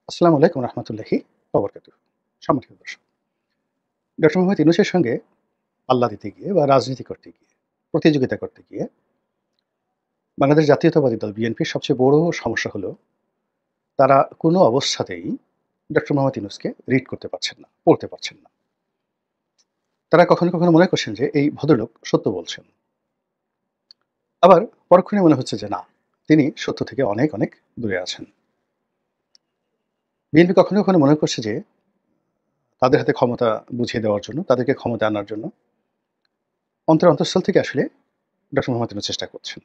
আসসালামু আলাইকুম রহমতুল্লাহি ওবরকাতুহু। সম্মানিত দর্শক, ডক্টর মোহাম্মদ ইউনূসের সঙ্গে পাল্লা দিতে গিয়ে বা রাজনীতি করতে গিয়ে, প্রতিযোগিতা করতে গিয়ে বাংলাদেশ জাতীয়তাবাদী দল বিএনপির সবচেয়ে বড় সমস্যা হলো তারা কোনো অবস্থাতেই ডক্টর মোহাম্মদ ইউনূসকে রিড করতে পারছেন না, পড়তে পারছেন না। তারা কখনো, কখনো মনে করছেন যে এই ভদ্রলোক সত্য বলছেন। আবার পরক্ষণে মনে হচ্ছে যে না, তিনি সত্য থেকে অনেক, অনেক দূরে আছেন। বিএনপি কখনো, কখনো মনে করছে যে তাদের হাতে ক্ষমতা বুঝিয়ে দেওয়ার জন্য, তাদেরকে ক্ষমতায় আনার জন্য অন্তঃস্থল থেকে আসলে ডক্টর মোহাম্মদ ইউনূস চেষ্টা করছেন।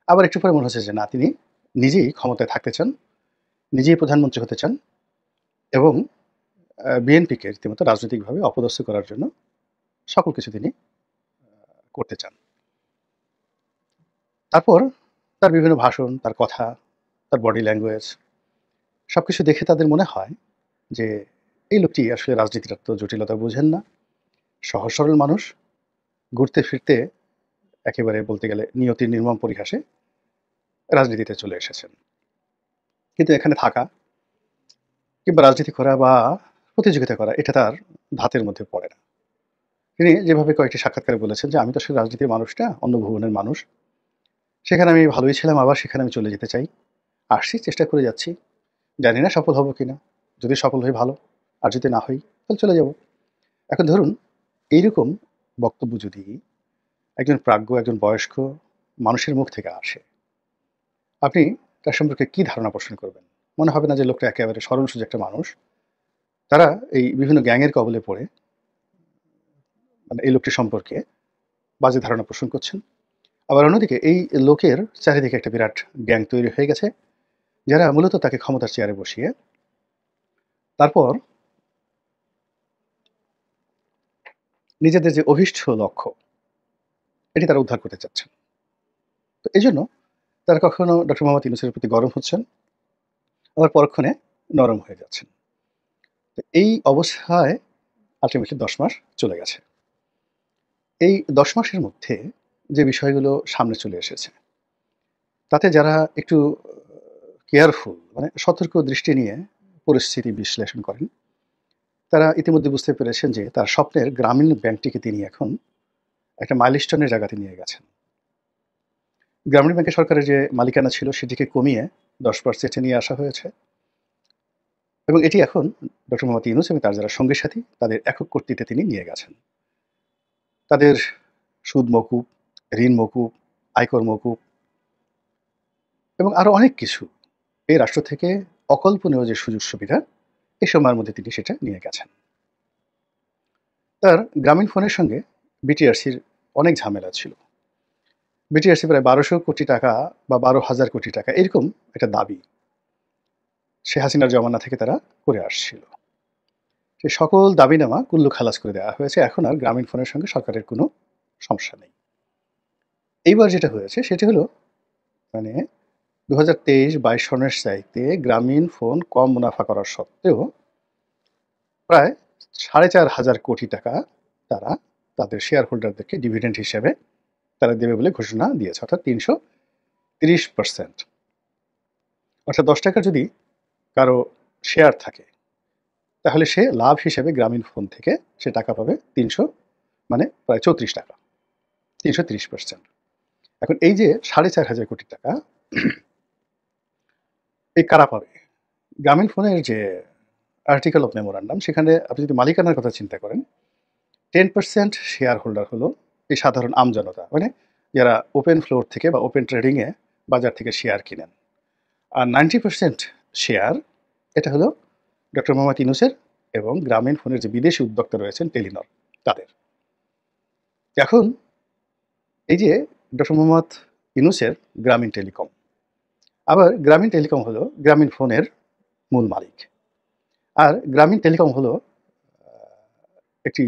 আবার একটু পরে মনে হচ্ছে যে না, তিনি নিজেই ক্ষমতায় থাকতে চান, নিজেই প্রধানমন্ত্রী হতে চান এবং বিএনপিকে রীতিমতো রাজনৈতিকভাবে অপদস্থ করার জন্য সকল কিছু তিনি করতে চান। তারপর তার বিভিন্ন ভাষণ, তার কথা, তার বডি ল্যাঙ্গুয়েজ সবকিছু দেখে তাদের মনে হয় যে এই লোকটি আসলে রাজনীতির এত জটিলতা বুঝেন না। সহজ সরল মানুষ, ঘুরতে ফিরতে একেবারে বলতে গেলে নিয়তির নির্মম পরিহাসে রাজনীতিতে চলে এসেছেন। কিন্তু এখানে থাকা কিংবা রাজনীতি করা বা প্রতিযোগিতা করা এটা তার ধাতের মধ্যে পড়ে না। তিনি যেভাবে কয়েকটি সাক্ষাৎকারে বলেছেন যে, "আমি তো আসলে রাজনীতির মানুষ না, অন্য ভুবনের মানুষ। সেখানে আমি ভালোই ছিলাম, আবার সেখানে আমি চলে যেতে চাই। আসছি, চেষ্টা করে যাচ্ছি। জানি না সফল হব কিনা। যদি সফল হই ভালো, আর যদি না হই তাহলে চলে যাব।" এখন ধরুন এইরকম বক্তব্য যদি একজন প্রাজ্ঞ, একজন বয়স্ক মানুষের মুখ থেকে আসে, আপনি তার সম্পর্কে কি ধারণা পোষণ করবেন? মনে হবে না যে লোকটা একেবারে সরল সোজা একটা মানুষ? তারা এই বিভিন্ন গ্যাংয়ের কবলে পড়ে মানে এই লোকটি সম্পর্কে বাজে ধারণা পোষণ করছেন। আবার অন্যদিকে এই লোকের চারিদিকে একটা বিরাট গ্যাং তৈরি হয়ে গেছে, যারা মূলত তাকে ক্ষমতার চেয়ারে বসিয়ে তারপর নিজেদের যে অভীষ্ট লক্ষ্য, এটি তারা উদ্ধার করতে চাচ্ছেন। তো এজন্য তারা কখনো ডক্টর মোহাম্মদ ইউনূসের প্রতি গরম হচ্ছেন, আবার পরক্ষণে নরম হয়ে যাচ্ছেন। তো এই অবস্থায় আল্টিমেটলি ১০ মাস চলে গেছে। এই ১০ মাসের মধ্যে যে বিষয়গুলো সামনে চলে এসেছে, তাতে যারা একটু কেয়ারফুল মানে সতর্ক দৃষ্টি নিয়ে পরিস্থিতি বিশ্লেষণ করেন, তারা ইতিমধ্যে বুঝতে পেরেছেন যে তার স্বপ্নের গ্রামীণ ব্যাংকটিকে তিনি এখন একটা মাইলস্টোনের জায়গাতে নিয়ে গেছেন। গ্রামীণ ব্যাংকে সরকারের যে মালিকানা ছিল সেটিকে কমিয়ে ১০% এ নিয়ে আসা হয়েছে এবং এটি এখন ডক্টর মোহাম্মদ ইউনূস এবং তার যারা সঙ্গী সাথী তাদের একক কর্তৃত্বে তিনি নিয়ে গেছেন। তাদের সুদ মকুব, ঋণ মকুব, আয়কর মকুব এবং আরো অনেক কিছু এই রাষ্ট্র থেকে অকল্পনীয় যে সুযোগ সুবিধা, এই সময়ের মধ্যে তিনি সেটা নিয়ে গেছেন। তার গ্রামীণ ফোনের সঙ্গে বিটিআরসির অনেক ঝামেলা ছিল। বিটিআরসি প্রায় ১২০০ কোটি টাকা বা ১২,০০০ কোটি টাকা এরকম একটা দাবি শেখ হাসিনার জমানা থেকে তারা করে আসছিল। সেই সকল দাবিনামা কুল্লু খালাস করে দেওয়া হয়েছে। এখন আর গ্রামীণ ফোনের সঙ্গে সরকারের কোনো সমস্যা নেই। এইবার যেটা হয়েছে সেটি হলো মানে ২০২৩-২২ সনের চাইতে গ্রামীণ ফোন কম মুনাফা করার সত্ত্বেও প্রায় ৪,৫০০ কোটি টাকা তারা তাদের শেয়ার হোল্ডারদেরকে ডিভিডেন্ড হিসেবে তারা দেবে বলে ঘোষণা দিয়েছে, অর্থাৎ ৩৩০%। অর্থাৎ ৳১০ যদি কারো শেয়ার থাকে, তাহলে সে লাভ হিসেবে গ্রামীণ ফোন থেকে সে টাকা পাবে ৩০০ মানে প্রায় ৳৩৪, ৩৩০%। এখন এই যে ৪,৫০০ কোটি টাকা এই কারা পাবে? গ্রামীণ ফোনের যে আর্টিকেল অফ মেমোরান্ডাম সেখানে আপনি যদি মালিকানার কথা চিন্তা করেন, 10% শেয়ার হোল্ডার হলো এই সাধারণ আমজনতা। মানে যারা ওপেন ফ্লোর থেকে বা ওপেন ট্রেডিং এ বাজার থেকে শেয়ার কিনেন। আর 90% শেয়ার এটা হলো ডক্টর মোহাম্মদ ইউনূসের এবং গ্রামীণ ফোনের যে বিদেশি উদ্যোক্তা রয়েছেন টেলিনর তাদের। এখন এই যে ডক্টর মোহাম্মদ ইউনূসের গ্রামীণ টেলিকম, আবার গ্রামীণ টেলিকম হলো গ্রামীণ ফোনের মূল মালিক। আর গ্রামীণ টেলিকম হলো একটি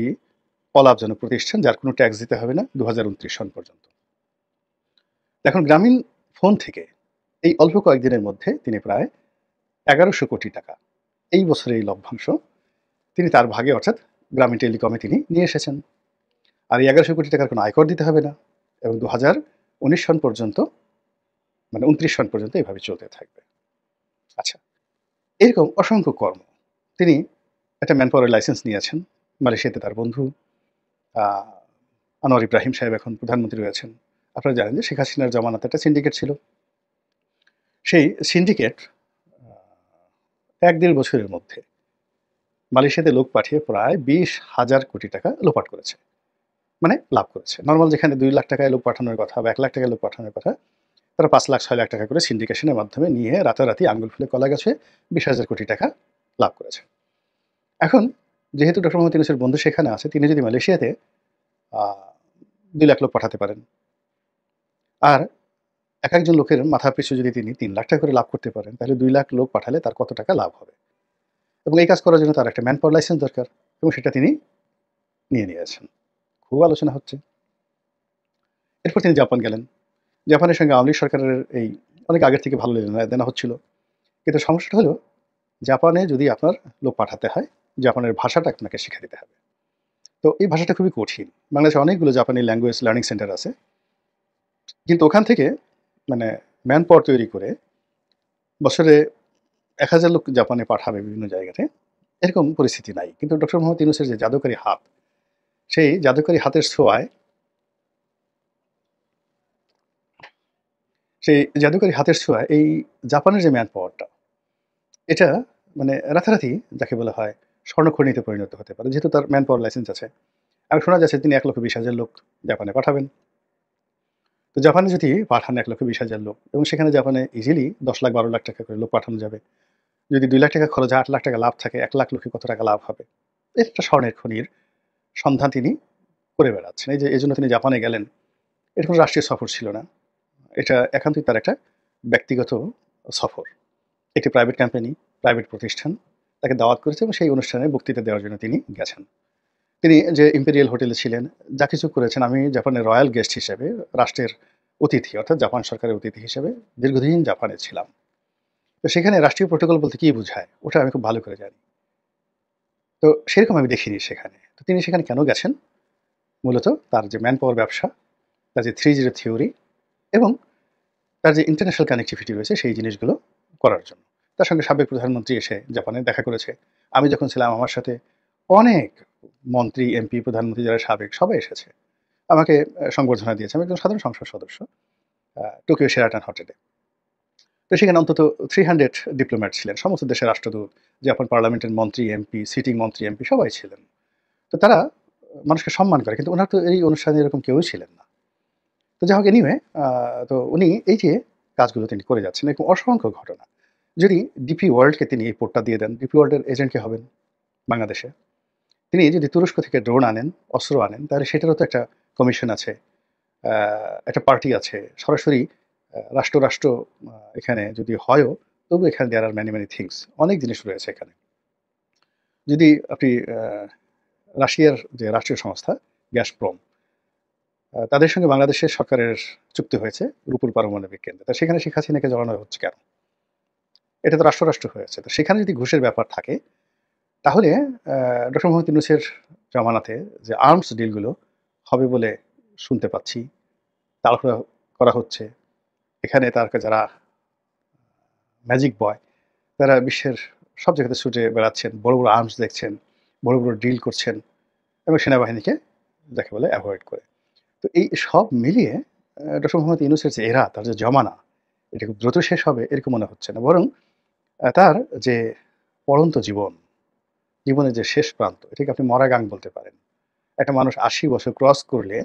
অলাভজনক প্রতিষ্ঠান যার কোনো ট্যাক্স দিতে হবে না ২০২৯ সন পর্যন্ত। এখন গ্রামীণ ফোন থেকে এই অল্প কয়েকদিনের মধ্যে তিনি প্রায় ১১০০ কোটি টাকা এই বছরের এই লভ্যাংশ তিনি তার ভাগে অর্থাৎ গ্রামীণ টেলিকমে তিনি নিয়ে এসেছেন। আর এই ১১০০ কোটি টাকার কোনো আয়কর দিতে হবে না এবং ২০১৯ সন পর্যন্ত মানে ২৯ সন পর্যন্ত এভাবে চলতে থাকবে। আচ্ছা, এরকম অসংখ্য কর্ম। তিনি একটা ম্যান পাওয়ারের লাইসেন্স নিয়েছেন। মালয়েশিয়াতে তার বন্ধু আ আনোয়ার ইব্রাহিম সাহেব এখন প্রধানমন্ত্রী রয়েছেন। আপনারা জানেন যে শেখ হাসিনার জামানাতে একটা সিন্ডিকেট ছিল। সেই সিন্ডিকেট আ ১-১.৫ বছরের মধ্যে মালয়েশিয়াতে লোক পাঠিয়ে প্রায় ২০,০০০ কোটি টাকা লোপাট করেছে। মানে লাভ করেছে। নরমাল যেখানে ৳২,০০,০০০ য় লোক পাঠানোর কথা বা ৳১,০০,০০০ য় লোক পাঠানোর কথা, তারা ৳৫,০০,০০০ ৳৬,০০,০০০ করে সিন্ডিকেশনের মাধ্যমে নিয়ে রাতারাতি আঙুল ফুলে কলা গাছে ২০,০০০ কোটি টাকা লাভ করেছে। এখন যেহেতু ডক্টর মোহাম্মদ ইউনূসের বন্ধু সেখানে আছে, তিনি যদি মালয়েশিয়াতে আ ২,০০,০০০ লোক পাঠাতে পারেন, আর একেকজন লোকের মাথা পিছু যদি তিনি ৳৩,০০,০০০ করে লাভ করতে পারেন, তাহলে ২,০০,০০০ লোক পাঠালে তার কত টাকা লাভ হবে? এবং এই কাজ করার জন্য তার একটা ম্যান পাওয়ার লাইসেন্স দরকার এবং সেটা তিনি নিয়েছেন। খুব আলোচনা হচ্ছে। এরপর তিনি জাপান গেলেন। জাপানের সঙ্গে আওয়ামী লীগ সরকারের এই অনেক আগের থেকে ভালো লেনাদেনা হচ্ছিল। কিন্তু সমস্যাটা হলো জাপানে যদি আপনার লোক পাঠাতে হয়, জাপানের ভাষাটা আপনাকে শিখে দিতে হবে। তো এই ভাষাটা খুবই কঠিন। বাংলাদেশে অনেকগুলো জাপানি ল্যাঙ্গুয়েজ লার্নিং সেন্টার আছে। কিন্তু ওখান থেকে মানে ম্যান পাওয়ার তৈরি করে বছরে ১,০০০ লোক জাপানে পাঠাবে বিভিন্ন জায়গাতে, এরকম পরিস্থিতি নাই। কিন্তু ডক্টর মোহাম্মদ ইউনূসের যে জাদুকরী হাত, সেই জাদুকরী হাতের ছোঁয়ায় এই জাপানের যে ম্যান পাওয়ারটা, এটা মানে রাতারাতি যাকে বলা হয় স্বর্ণখনিতে পরিণত হতে পারে। যেহেতু তার ম্যান পাওয়ার লাইসেন্স আছে। আর শোনা যাচ্ছে তিনি ১,২০,০০০ লোক জাপানে পাঠাবেন। তো জাপানে যদি পাঠান ১,২০,০০০ লোক এবং সেখানে জাপানে ইজিলি ১০,০০,০০০ ১২,০০,০০০ টাকা করে লোক পাঠানো যাবে। যদি ৳২,০০,০০০ খরচ হয় ৳৮,০০,০০০ লাভ থাকে, ১,০০,০০০ লোকে কত টাকা লাভ হবে? এর একটা স্বর্ণের খনির সন্ধান তিনি করে বেড়াচ্ছেন। এই যে এজন্য তিনি জাপানে গেলেন। এটা কোনো রাষ্ট্রীয় সফর ছিল না। এটা একান্তই তার একটা ব্যক্তিগত সফর। একটি প্রাইভেট কোম্পানি, প্রাইভেট প্রতিষ্ঠান তাকে দাওয়াত করেছে এবং সেই অনুষ্ঠানে বক্তৃতা দেওয়ার জন্য তিনি গেছেন। তিনি যে ইম্পেরিয়াল হোটেলে ছিলেন, যা কিছু করেছেন, আমি জাপানের রয়্যাল গেস্ট হিসেবে, রাষ্ট্রের অতিথি অর্থাৎ জাপান সরকারের অতিথি হিসেবে দীর্ঘদিন জাপানে ছিলাম। তো সেখানে রাষ্ট্রীয় প্রোটোকল বলতে কি বোঝায়? ওটা আমি খুব ভালো করে জানি। তো সেরকম আমি দেখিনি সেখানে। তো তিনি সেখানে কেন গেছেন? মূলত তার যে ম্যান পাওয়ার ব্যবসা, তার যে 3 জিরো থিওরি এবং তার যে ইন্টারন্যাশনাল কানেক্টিভিটি রয়েছে সেই জিনিসগুলো করার জন্য। তার সঙ্গে সাবেক প্রধানমন্ত্রী এসে জাপানে দেখা করেছে। আমি যখন ছিলাম আমার সাথে অনেক মন্ত্রী, এমপি, প্রধানমন্ত্রী যারা সাবেক সবাই এসেছে। আমাকে সংবর্ধনা দিয়েছে। আমি একজন সাধারণ সংসদ সদস্য টোকিও শেরাটন হোটেলে। তো সেখানে অন্তত 300 ডিপ্লোম্যাট ছিলেন। সমস্ত দেশের রাষ্ট্রদূত, জাপান পার্লামেন্টের মন্ত্রী, এমপি, সিটিং মন্ত্রী, এমপি সবাই ছিলেন। তো তারা মানুষকে সম্মান করে। কিন্তু উনার তো এই অনুষ্ঠানে এরকম কেউই ছিলেন না। তো যাই হোক এনিওয়ে তো উনি এই যে কাজগুলো তিনি করে যাচ্ছেন এরকম অসংখ্য ঘটনা। যদি ডিপি ওয়ার্ল্ডকে তিনি এই পোর্টটা দিয়ে দেন, ডিপি ওয়ার্ল্ডের এজেন্ট কে হবেন বাংলাদেশে? তিনি যদি তুরস্ক থেকে ড্রোন আনেন, অস্ত্র আনেন, তাহলে সেটারও তো একটা কমিশন আছে, আ একটা পার্টি আছে। সরাসরি রাষ্ট্র এখানে যদি হয়ও, তবু এখানে দেয়ার আর মেনি থিংস। অনেক জিনিস রয়েছে এখানে। যদি আপনি রাশিয়ার যে রাষ্ট্রীয় সংস্থা গ্যাসপ্রম, তাদের সঙ্গে বাংলাদেশের সরকারের চুক্তি হয়েছে রূপপুর পারমাণবিক কেন্দ্রে। তা সেখানে শেখ হাসিনাকে জড়ানো হচ্ছে কেন? এটা তো রাষ্ট্র হয়েছে। তো সেখানে যদি ঘুষের ব্যাপার থাকে, তাহলে ডক্টর মোহাম্মদ ইউনূসের জামানাতে যে আর্মস ডিল গুলো হবে বলে শুনতে পাচ্ছি, তাড়াহুড়া করা হচ্ছে। এখানে যারা ম্যাজিক বয়, তারা বিশ্বের সব জায়গাতে ছুটে বেড়াচ্ছেন, বড় আর্মস দেখছেন, বড় ডিল করছেন এবং সেনাবাহিনীকে যাকে বলে এভয়েড করে। তো এই সব মিলিয়ে ডক্টর মোহাম্মদ ইউনূসের যে এরা, তার যে জমানা, এটা খুব দ্রুত শেষ হবে এরকম মনে হচ্ছে না। বরং তার যে পড়ন্ত জীবনের যে শেষ প্রান্ত, এটাকে আপনি মরাগাং বলতে পারেন। একটা মানুষ ৮০ বছর ক্রস করলে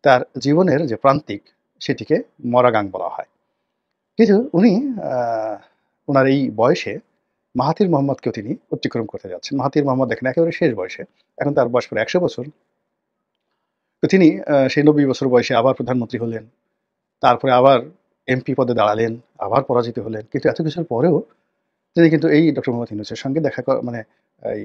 তার জীবনের যে প্রান্তিক, সেটিকে মরাগাং বলা হয়। কিন্তু উনি আ উনার এই বয়সে মাহাথির মোহাম্মদকেও তিনি অতিক্রম করতে যাচ্ছেন। মাহাথির মোহাম্মদ দেখেন একেবারে শেষ বয়সে। এখন তার বয়স প্রায় ১০০ বছর। তো তিনি সেই ৯০ বছর বয়সে আবার প্রধানমন্ত্রী হলেন। তারপরে আবার এমপি পদে দাঁড়ালেন, আবার পরাজিত হলেন। কিন্তু এত কিছুর পরেও তিনি কিন্তু এই ডক্টর মোহাম্মদ ইউনূসের সঙ্গে দেখা মানে এই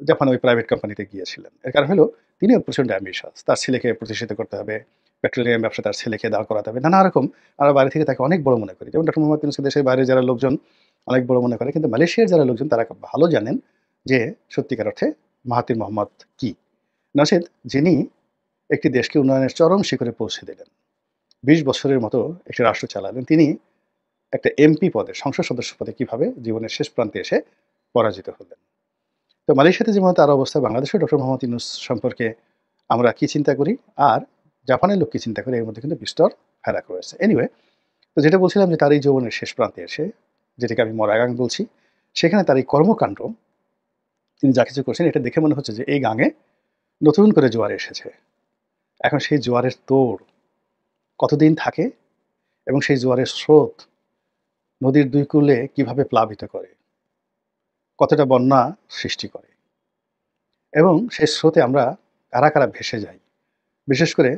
জাপানে ওই প্রাইভেট কোম্পানিতে গিয়েছিলেন। এর কারণ হলো তিনিও প্রচন্ড অ্যাম্বিশাস। তার ছেলেকে প্রতিষ্ঠিত করতে হবে। পেট্রোলিয়াম ব্যবসা তার ছেলেকে দাঁড় করাতে হবে। নানা রকম আমরা বাইরে থেকে তাকে অনেক বড় মনে করি। যেমন ডক্টর মোহাম্মদ ইউনূসকে দেশের বাইরে যারা লোকজন অনেক বড় মনে করে। কিন্তু মালয়েশিয়ার যারা লোকজন তারা খুব ভালো জানেন যে সত্যিকার অর্থে মাহাথির মোহাম্মদ কি? নচেত যিনি একটি দেশকে উন্নয়নের চরম শিখরে পৌঁছে দিলেন। ২০ বছরের মতো একটি রাষ্ট্র চালালেন। তিনি একটা এমপি পদে, সংসদ সদস্য পদে কিভাবে জীবনের শেষ প্রান্তে এসে পরাজিত হলেন। তো মালয়েশিয়াতে যেমন তার অবস্থা, বাংলাদেশেও ডক্টর মোহাম্মদ ইউনূস সম্পর্কে আমরা কি চিন্তা করি আর জাপানের লোক কি চিন্তা করে, এর মধ্যে কিন্তু বিস্তর ফারাক রয়েছে। এনিওয়ে, তো যেটা বলছিলাম যে তার এই যৌবনের শেষ প্রান্তে এসে, যেটাকে আমি মরাগাং বলছি, সেখানে তার এই কর্মকাণ্ড, তিনি যা কিছু করছেন, এটা দেখে মনে হচ্ছে যে এই গাঙে নতুন করে জোয়ার এসেছে। এখন সেই জোয়ারের তোড় কতদিন থাকে এবং সেই জোয়ারের স্রোত নদীর ২ কূলে কিভাবে প্লাবিত করে, কতটা বন্যা সৃষ্টি করে এবং সেই স্রোতে আমরা কারা ভেসে যাই। বিশেষ করে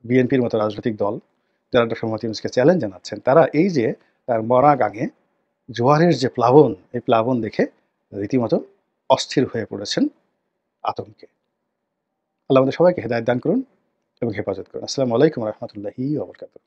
বিএনপির মতো রাজনৈতিক দল যারা ডক্টর মোহাম্মদ ইউনূসকে চ্যালেঞ্জ জানাচ্ছেন, তারা এই যে তার মরা গাঙে জোয়ারের যে প্লাবন, এই প্লাবন দেখে রীতিমতো অস্থির হয়ে পড়েছেন আতঙ্কে। আল্লাহ আমাদের সবাইকে হেদায়েত দান করুন এবং হেফাজত করুন। আসসালামু আলাইকুম ওয়া রাহমাতুল্লাহি ওয়া বারাকাতুহু।